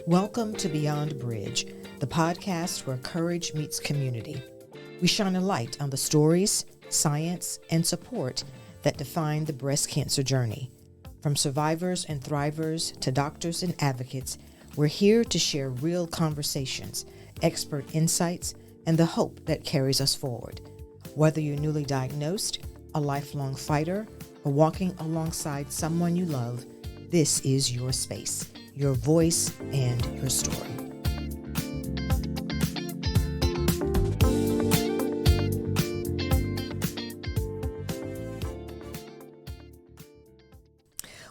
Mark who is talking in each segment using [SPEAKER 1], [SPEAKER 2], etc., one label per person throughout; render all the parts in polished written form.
[SPEAKER 1] Welcome to Beyond Bridge, the podcast where courage meets community. We shine a light on the stories, science, and support that define the breast cancer journey. From survivors and thrivers to doctors and advocates, we're here to share real conversations, expert insights, and the hope that carries us forward. Whether you're newly diagnosed, a lifelong fighter, or walking alongside someone you love, this is your space, your voice, and your story.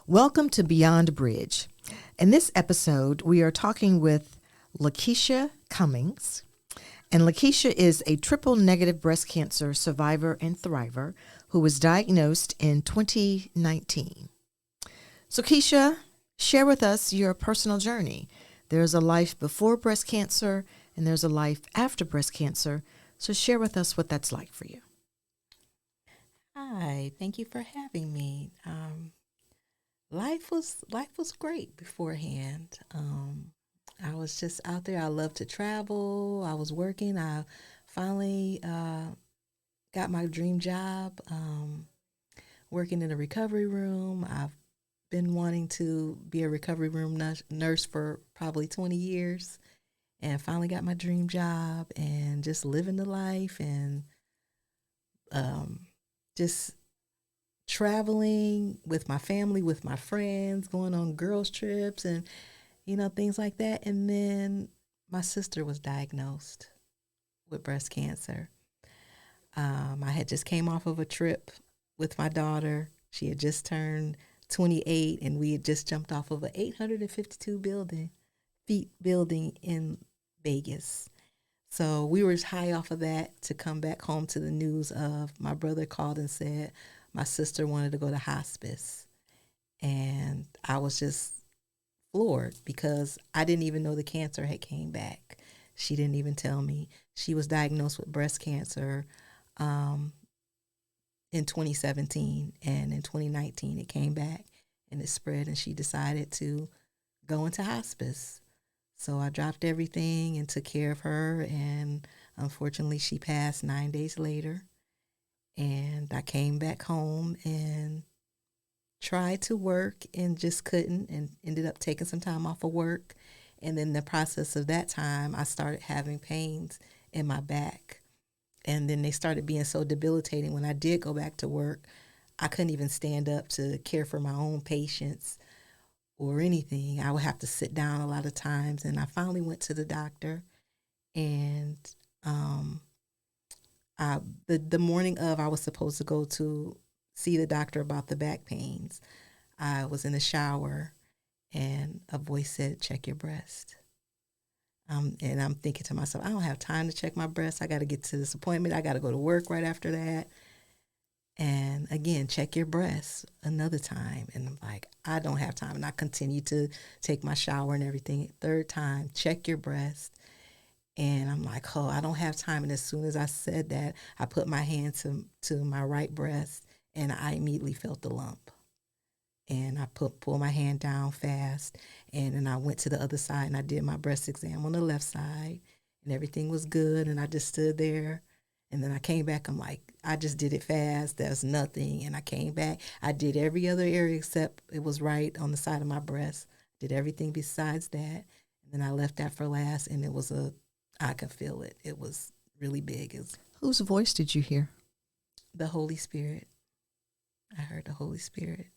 [SPEAKER 1] Welcome to Beyond Bridge. In this episode, we are talking with Lakisha Cummings. And Lakisha is a triple negative breast cancer survivor and thriver who was diagnosed in 2019. So Keisha, share with us your personal journey. There's a life before breast cancer and there's a life after breast cancer. So share with us what that's like for you.
[SPEAKER 2] Hi, thank you for having me. Life was great beforehand. I was just out there. I love to travel. I was working. I finally got my dream job, working in a recovery room. I've been wanting to be a recovery room nurse for probably 20 years, and finally got my dream job and just living the life and just traveling with my family, with my friends, going on girls' trips and things like that. And then my sister was diagnosed with breast cancer. I had just came off of a trip with my daughter. She had just turned 28, and we had just jumped off of an 852 feet building in Vegas. So we were high off of that to come back home to the news of my brother called and said my sister wanted to go to hospice. And I was just floored because I didn't even know the cancer had came back. She didn't even tell me. She was diagnosed with breast cancer in 2017, and in 2019 it came back and it spread, and she decided to go into hospice. So I dropped everything and took care of her, and unfortunately she passed 9 days later. And I came back home and tried to work and just couldn't, and ended up taking some time off of work. And then the process of that time, I started having pains in my back. And then they started being so debilitating. When I did go back to work, I couldn't even stand up to care for my own patients or anything. I would have to sit down a lot of times. And I finally went to the doctor, and the morning of I was supposed to go to see the doctor about the back pains, I was in the shower and a voice said, check your breast. And I'm thinking to myself, I don't have time to check my breast. I got to get to this appointment. I got to go to work right after that. And again, check your breast another time. And I'm like, I don't have time. And I continue to take my shower and everything. Third time, check your breast. And I'm like, oh, I don't have time. And as soon as I said that, I put my hand to my right breast, and I immediately felt the lump. And I pulled my hand down fast, and then I went to the other side, and I did my breast exam on the left side, and everything was good. And I just stood there, and then I came back. I'm like, I just did it fast. There's nothing. And I came back. I did every other area except it was right on the side of my breast. Did everything besides that. And then I left that for last, and I could feel it. It was really big.
[SPEAKER 1] Whose voice did you hear?
[SPEAKER 2] The Holy Spirit. I heard the Holy Spirit.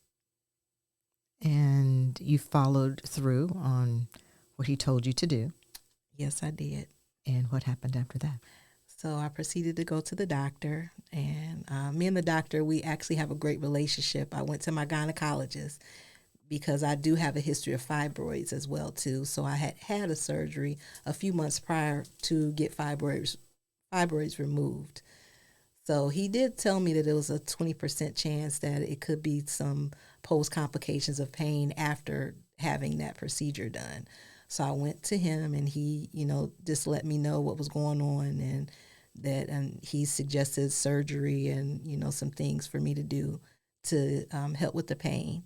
[SPEAKER 1] And you followed through on what he told you to do.
[SPEAKER 2] Yes, I did.
[SPEAKER 1] And what happened after that?
[SPEAKER 2] So I proceeded to go to the doctor, and me and the doctor, we actually have a great relationship. I went to my gynecologist because I do have a history of fibroids as well, too. So I had a surgery a few months prior to get fibroids removed. So he did tell me that it was a 20% chance that it could be some post complications of pain after having that procedure done. So I went to him, and he, just let me know what was going on and and he suggested surgery and, some things for me to do to help with the pain.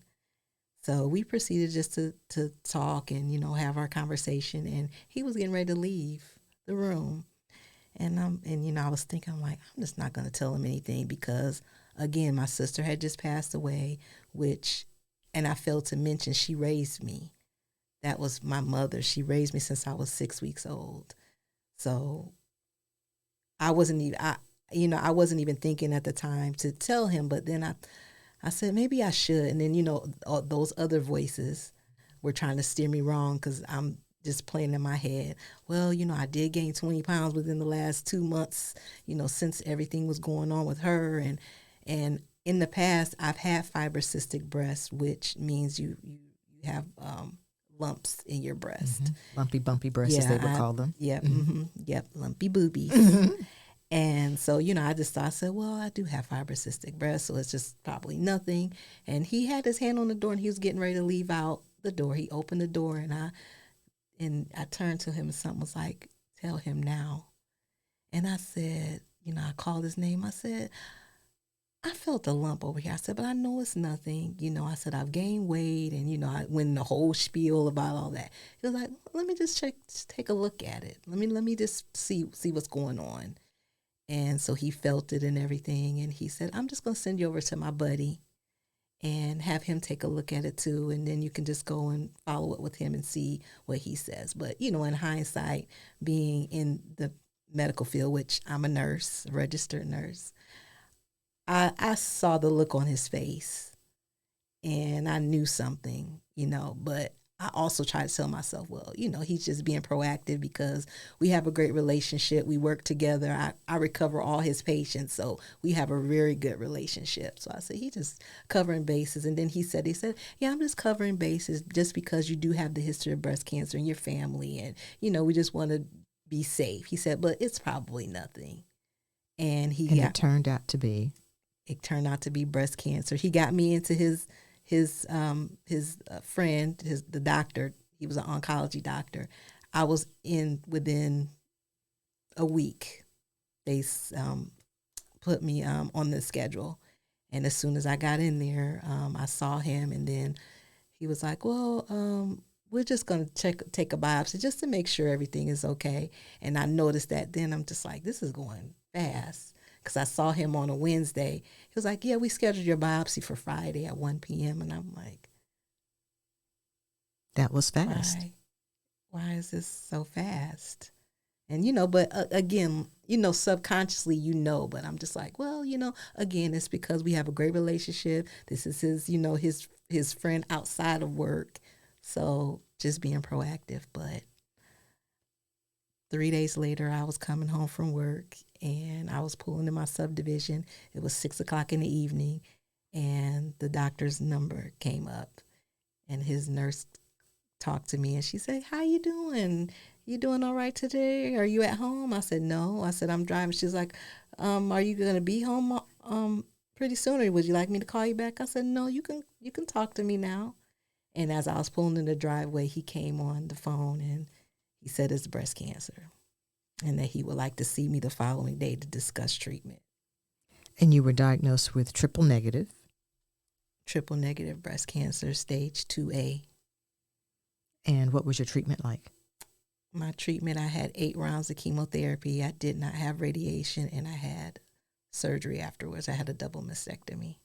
[SPEAKER 2] So we proceeded just to talk and, have our conversation, and he was getting ready to leave the room. And I was thinking, I'm like, I'm just not going to tell him anything because, again, my sister had just passed away, and I failed to mention she raised me. That was my mother. She raised me since I was 6 weeks old. So I wasn't even thinking at the time to tell him, but then I said, maybe I should. And then, all those other voices were trying to steer me wrong because I'm just playing in my head. Well, I did gain 20 pounds within the last 2 months, since everything was going on with her. And in the past, I've had fibrocystic breasts, which means you have lumps in your breast.
[SPEAKER 1] Mm-hmm. Lumpy, bumpy breasts, as they would call them.
[SPEAKER 2] Yep, yep, lumpy boobies. And so, I just thought, I said, well, I do have fibrocystic breasts, so it's just probably nothing. And he had his hand on the door, and he was getting ready to leave out the door. He opened the door, and I turned to him, and something was like, tell him now. And I said, I called his name. I said, I felt a lump over here. I said, but I know it's nothing. I said, I've gained weight, and, I went the whole spiel about all that. He was like, let me just take a look at it. Let me just see what's going on. And so he felt it and everything. And he said, I'm just going to send you over to my buddy and have him take a look at it too. And then you can just go and follow up with him and see what he says. But, in hindsight, being in the medical field, which I'm a nurse, a registered nurse, I saw the look on his face and I knew something, but I also try to tell myself, well, he's just being proactive because we have a great relationship. We work together. I recover all his patients, so we have a very good relationship. So I said, he's just covering bases. And then he said, yeah, I'm just covering bases just because you do have the history of breast cancer in your family. And, we just want to be safe. He said, but it's probably nothing. And
[SPEAKER 1] it turned out to be?
[SPEAKER 2] It turned out to be breast cancer. He got me into his friend, the doctor. He was an oncology doctor. I was in within a week. They put me on the schedule, and as soon as I got in there, I saw him, and then he was like, "Well, we're just gonna take a biopsy just to make sure everything is okay." And I noticed that. Then I'm just like, "This is going fast." Because I saw him on a Wednesday. He was like, yeah, we scheduled your biopsy for Friday at 1 p.m. And I'm like,
[SPEAKER 1] that was fast.
[SPEAKER 2] Why is this so fast? And, but again, subconsciously, but I'm just like, well, again, it's because we have a great relationship. This is his friend outside of work. So just being proactive. But 3 days later, I was coming home from work and I was pulling in my subdivision. It was 6:00 in the evening and the doctor's number came up and his nurse talked to me and she said, how you doing? You doing all right today? Are you at home? I said, no. I said, I'm driving. She's like, are you going to be home pretty soon or would you like me to call you back? I said, no, you can talk to me now. And as I was pulling in the driveway, he came on the phone and he said it's breast cancer and that he would like to see me the following day to discuss treatment.
[SPEAKER 1] And you were diagnosed with triple negative
[SPEAKER 2] breast cancer, stage 2A.
[SPEAKER 1] And what was your treatment like?
[SPEAKER 2] My treatment, I had 8 rounds of chemotherapy. I did not have radiation, and I had surgery afterwards. I had a double mastectomy.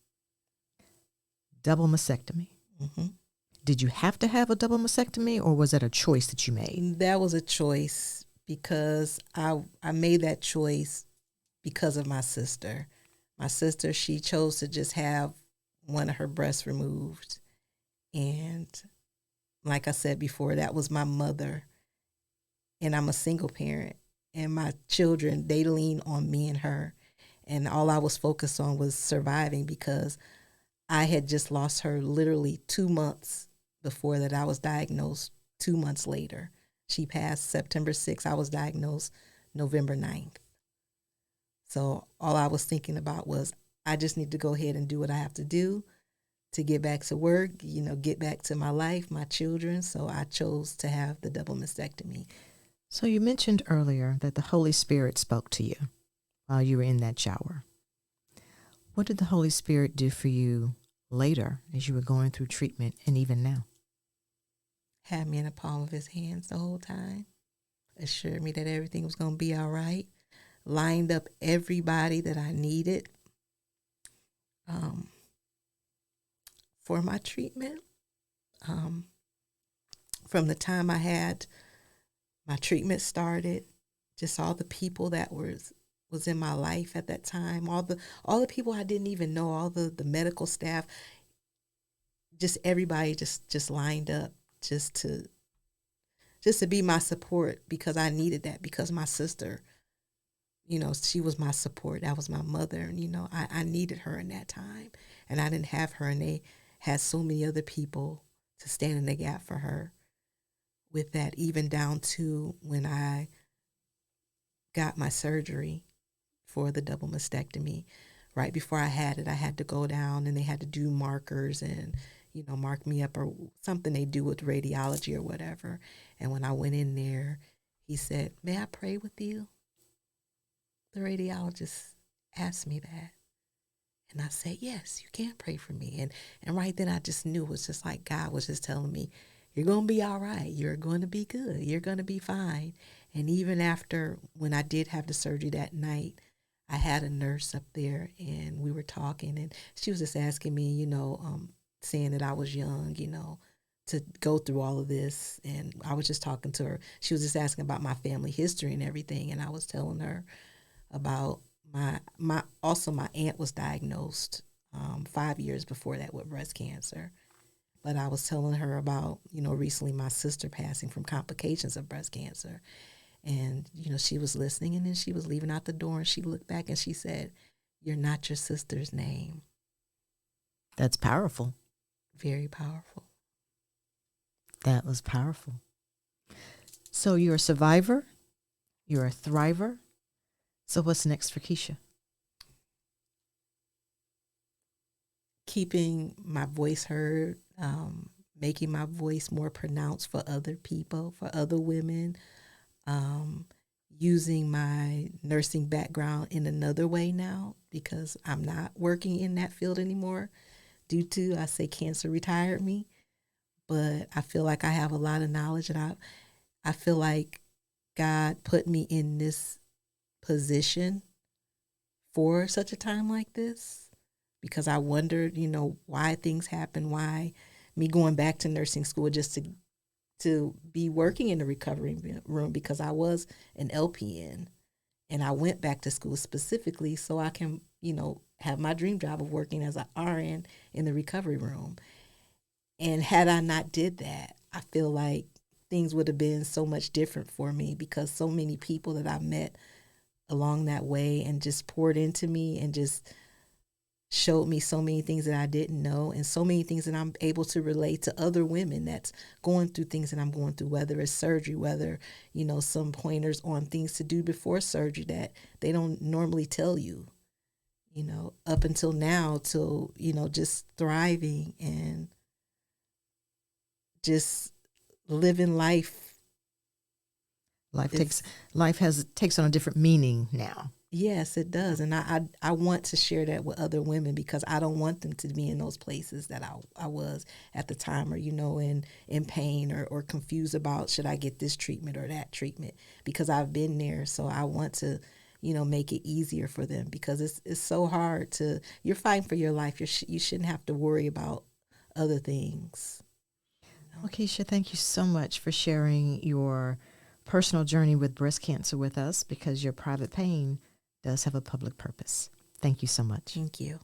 [SPEAKER 1] Double mastectomy?
[SPEAKER 2] Mm-hmm.
[SPEAKER 1] Did you have to have a double mastectomy, or was that a choice that you made?
[SPEAKER 2] That was a choice because I made that choice because of my sister. My sister, she chose to just have one of her breasts removed. And like I said before, that was my mother. And I'm a single parent. And my children, they lean on me and her. And all I was focused on was surviving because I had just lost her literally 2 months before that. I was diagnosed 2 months later. She passed September 6th. I was diagnosed November 9th. So all I was thinking about was I just need to go ahead and do what I have to do to get back to work, get back to my life, my children. So I chose to have the double mastectomy.
[SPEAKER 1] So you mentioned earlier that the Holy Spirit spoke to you. while you were in that shower. What did the Holy Spirit do for you later as you were going through treatment and even now?
[SPEAKER 2] Had me in the palm of his hands the whole time. Assured me that everything was going to be all right. Lined up everybody that I needed for my treatment. From the time I had my treatment started, just all the people that was in my life at that time, all the people I didn't even know, all the medical staff, just everybody just lined up just to be my support, because I needed that, because my sister, she was my support. That was my mother. And, I needed her in that time, and I didn't have her, and they had so many other people to stand in the gap for her with that, even down to when I got my surgery for the double mastectomy. Right before I had it, I had to go down and they had to do markers and, mark me up, or something they do with radiology or whatever. And when I went in there, he said, "May I pray with you?" The radiologist asked me that. And I said, "Yes, you can pray for me." And right then I just knew it was just like God was just telling me, "You're going to be all right. You're going to be good. You're going to be fine." And even after, when I did have the surgery that night, I had a nurse up there and we were talking, and she was just asking me, saying that I was young, to go through all of this. And I was just talking to her. She was just asking about my family history and everything. And I was telling her about my aunt was diagnosed 5 years before that with breast cancer. But I was telling her about, recently my sister passing from complications of breast cancer. And, she was listening, and then she was leaving out the door, and she looked back and she said, "You're not your sister's name."
[SPEAKER 1] That's powerful.
[SPEAKER 2] Very powerful.
[SPEAKER 1] That was powerful. So you're a survivor. You're a thriver. So what's next for Keisha?
[SPEAKER 2] Keeping my voice heard, making my voice more pronounced for other people, for other women, using my nursing background in another way now, because I'm not working in that field anymore due to, I say, cancer retired me. But I feel like I have a lot of knowledge, and I feel like God put me in this position for such a time like this, because I wondered, why things happen, why me going back to nursing school just to be working in the recovery room, because I was an LPN, and I went back to school specifically so I can, have my dream job of working as an RN in the recovery room. And had I not did that, I feel like things would have been so much different for me, because so many people that I met along that way and just poured into me and just showed me so many things that I didn't know, and so many things that I'm able to relate to other women that's going through things that I'm going through, whether it's surgery, whether, some pointers on things to do before surgery that they don't normally tell you, up until now, till, just thriving and just living life.
[SPEAKER 1] Takes on a different meaning now.
[SPEAKER 2] Yes, it does. And I want to share that with other women, because I don't want them to be in those places that I was at the time, or, in pain or confused about, should I get this treatment or that treatment, because I've been there. So I want to, make it easier for them, because it's so hard you're fighting for your life. You shouldn't have to worry about other things.
[SPEAKER 1] Well, Keisha, thank you so much for sharing your personal journey with breast cancer with us, because your private pain does have a public purpose. Thank you so much.
[SPEAKER 2] Thank you.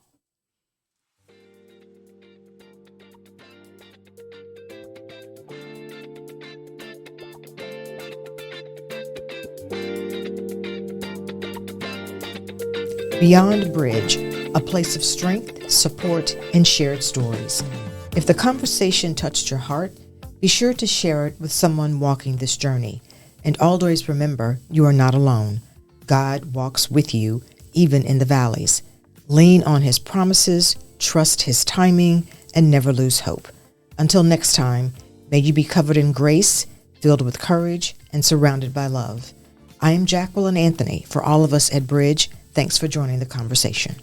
[SPEAKER 1] Beyond Bridge, a place of strength, support, and shared stories. If the conversation touched your heart, be sure to share it with someone walking this journey. And always remember, you are not alone. God walks with you, even in the valleys. Lean on his promises, trust his timing, and never lose hope. Until next time, may you be covered in grace, filled with courage, and surrounded by love. I am Jacqueline Anthony. For all of us at Bridge, Thanks for joining the conversation.